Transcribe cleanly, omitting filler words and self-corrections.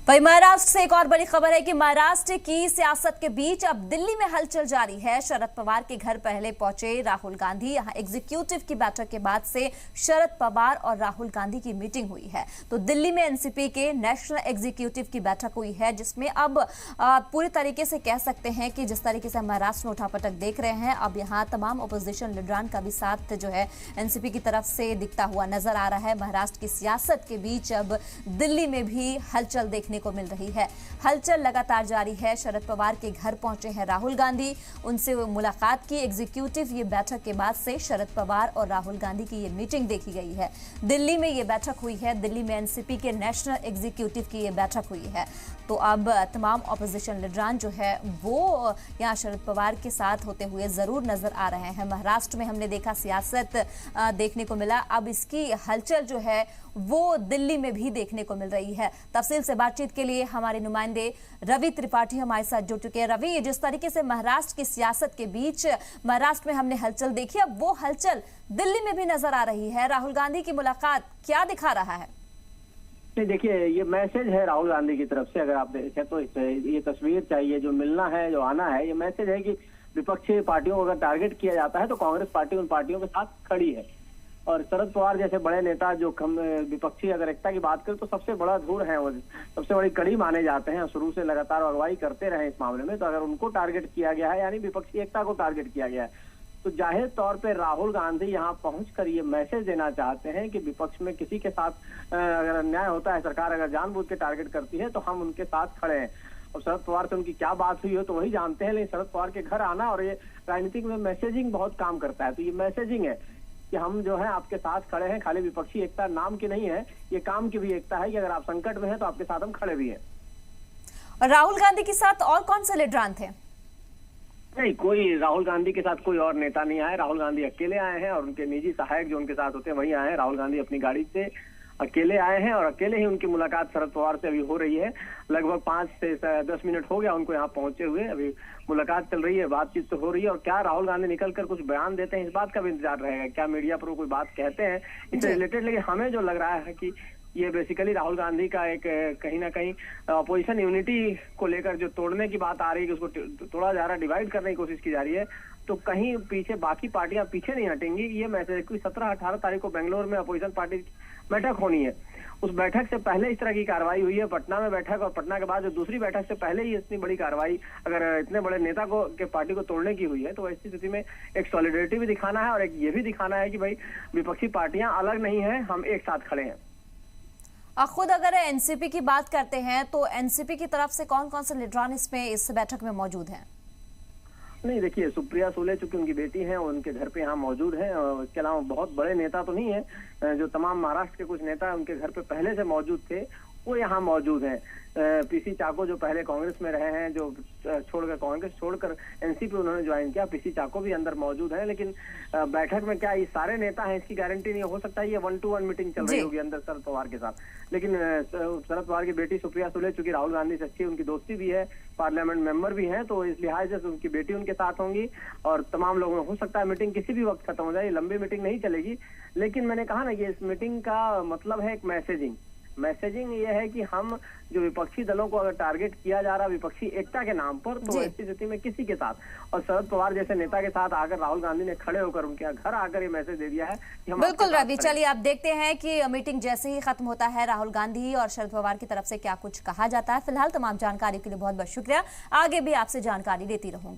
वहीं महाराष्ट्र से एक और बड़ी खबर है कि महाराष्ट्र की सियासत के बीच अब दिल्ली में हलचल जारी है। शरद पवार के घर पहले पहुंचे राहुल गांधी। यहां एग्जीक्यूटिव की बैठक के बाद से शरद पवार और राहुल गांधी की मीटिंग हुई है। तो दिल्ली में एनसीपी के नेशनल एग्जीक्यूटिव की बैठक हुई है, जिसमें अब पूरी तरीके से कह सकते हैं कि जिस तरीके से महाराष्ट्र में उठापटक देख रहे हैं, अब यहाँ तमाम अपोजिशन लीडरान का भी साथ जो है एनसीपी की तरफ से दिखता हुआ नजर आ रहा है। महाराष्ट्र की सियासत के बीच अब दिल्ली में भी हलचल देखने को मिल रही है। हलचल लगातार जारी है। शरद पवार के घर पहुंचे हैं राहुल गांधी, उनसे मुलाकात की एग्जीक्यूटिव। ये बैठक के बाद से शरद पवार और राहुल गांधी की ये मीटिंग देखी गई है। दिल्ली में ये बैठक हुई है। दिल्ली में एनसीपी के नेशनल एग्जीक्यूटिव की ये बैठक हुई है। तो अब तमाम ऑपोजिशन लीडरान जो है वो यहाँ शरद पवार के साथ होते हुए जरूर नजर आ रहे हैं। महाराष्ट्र में हमने देखा सियासत देखने को मिला, अब इसकी हलचल जो है वो दिल्ली में भी देखने को मिल रही है। तफसील से बातचीत के लिए हमारे नुमाइंदे रवि त्रिपाठी हमारे साथ जुड़ चुके हैं। रवि, जिस तरीके से महाराष्ट्र की सियासत के बीच महाराष्ट्र में हमने हलचल देखी, अब वो हलचल दिल्ली में भी नजर आ रही है। राहुल गांधी की मुलाकात क्या दिखा रहा है? देखिए, ये मैसेज है राहुल गांधी की तरफ से। अगर आप देखें तो ये तस्वीर चाहिए, जो मिलना है, जो आना है, ये मैसेज है कि विपक्षी पार्टियों को अगर टारगेट किया जाता है तो कांग्रेस पार्टी उन पार्टियों के साथ खड़ी है। और शरद पवार जैसे बड़े नेता, जो विपक्षी अगर एकता की बात करें तो सबसे बड़ा धुर है, वो सबसे बड़ी कड़ी माने जाते हैं। शुरू से लगातार अगुवाई करते रहे इस मामले में। तो अगर उनको टारगेट किया गया है, यानी विपक्षी एकता को टारगेट किया गया है, तो जाहिर तौर पे राहुल गांधी यहाँ पहुंचकर ये मैसेज देना चाहते हैं कि विपक्ष में किसी के साथ अगर अन्याय होता है, सरकार अगर जानबूझ के टारगेट करती है, तो हम उनके साथ खड़े हैं। और शरद पवार से उनकी क्या बात हुई हो तो वही जानते हैं, लेकिन शरद पवार के घर आना, और ये राजनीतिक में मैसेजिंग बहुत काम करता है। तो ये मैसेजिंग है कि हम जो है आपके साथ खड़े हैं। खाली विपक्षी एकता नाम की नहीं है, ये काम की भी एकता है कि अगर आप संकट में हैं तो आपके साथ हम खड़े भी हैं। और राहुल गांधी के साथ और कौन से लीडरान थे? नहीं, कोई राहुल गांधी के साथ कोई और नेता नहीं आए। राहुल गांधी अकेले आए हैं और उनके निजी सहायक जो उनके साथ होते हैं वही आए हैं। राहुल गांधी अपनी गाड़ी से अकेले आए हैं और अकेले ही उनकी मुलाकात शरद पवार से अभी हो रही है। लगभग 5 से 10 मिनट हो गया उनको यहाँ पहुंचे हुए। अभी मुलाकात चल रही है, बातचीत तो हो रही है। और क्या राहुल गांधी निकलकर कुछ बयान देते हैं, इस बात का भी इंतजार रहेगा। क्या मीडिया पर वो कोई बात कहते हैं इससे रिलेटेड? लेकिन हमें जो लग रहा है कि ये बेसिकली राहुल गांधी का एक कहीं ना कहीं अपोजिशन यूनिटी को लेकर जो तोड़ने की बात आ रही है, कि उसको तोड़ा जा रहा है, डिवाइड करने की कोशिश की जा रही है। तो कहीं पीछे बाकी पार्टियां पीछे नहीं हटेंगी। ये मैसेज कि 17-18 तारीख को बेंगलोर में अपोजिशन पार्टी बैठक होनी है। उस बैठक से पहले इस तरह की कार्रवाई हुई है। पटना में बैठक, और पटना के बाद जो दूसरी बैठक से पहले ही इतनी बड़ी कार्रवाई अगर इतने बड़े नेता को के पार्टी को तोड़ने की हुई है, तो ऐसी स्थिति में एक सॉलिडेरिटी भी दिखाना है और एक ये भी दिखाना है कि भाई विपक्षी पार्टियां अलग नहीं है, हम एक साथ खड़े हैं। खुद अगर एनसीपी की बात करते हैं तो एनसीपी की तरफ से कौन कौन से लीडरान इसमें इस बैठक में मौजूद हैं? नहीं, देखिए, सुप्रिया सुले चूंकि उनकी बेटी हैं, उनके घर पे यहाँ मौजूद हैं। और इसके अलावा बहुत बड़े नेता तो नहीं है, जो तमाम महाराष्ट्र के कुछ नेता उनके घर पे पहले से मौजूद थे वो यहाँ मौजूद हैं। पीसी चाको जो पहले कांग्रेस में रहे हैं, जो कांग्रेस छोड़कर एनसीपी उन्होंने ज्वाइन किया, पीसी चाको भी अंदर मौजूद है। लेकिन बैठक में क्या ये सारे नेता हैं इसकी गारंटी नहीं हो सकता। ये 1-to-1 मीटिंग चल रही होगी अंदर शरद पवार के साथ। लेकिन शरद पवार की बेटी सुप्रिया सुले चूंकि राहुल गांधी से अच्छी उनकी दोस्ती भी है, पार्लियामेंट मेंबर भी हैं, तो इस लिहाज से उनकी बेटी उनके साथ होंगी। और तमाम लोगों हो सकता है मीटिंग किसी भी वक्त खत्म हो जाए, लंबी मीटिंग नहीं चलेगी। लेकिन मैंने कहा ना, ये इस मीटिंग का मतलब है एक मैसेजिंग ये है कि हम जो विपक्षी दलों को अगर टारगेट किया जा रहा है विपक्षी एकता के नाम पर, तो ऐसी स्थिति में किसी के साथ, और शरद पवार जैसे नेता के साथ आकर राहुल गांधी ने खड़े होकर उनके घर आकर ये मैसेज दे दिया है कि हम बिल्कुल रवि, चलिए आप देखते हैं कि मीटिंग जैसे ही खत्म होता है राहुल गांधी और शरद पवार की तरफ से क्या कुछ कहा जाता है। फिलहाल तमाम जानकारी के लिए बहुत बहुत शुक्रिया। आगे भी आपसे जानकारी देती रहूंगी।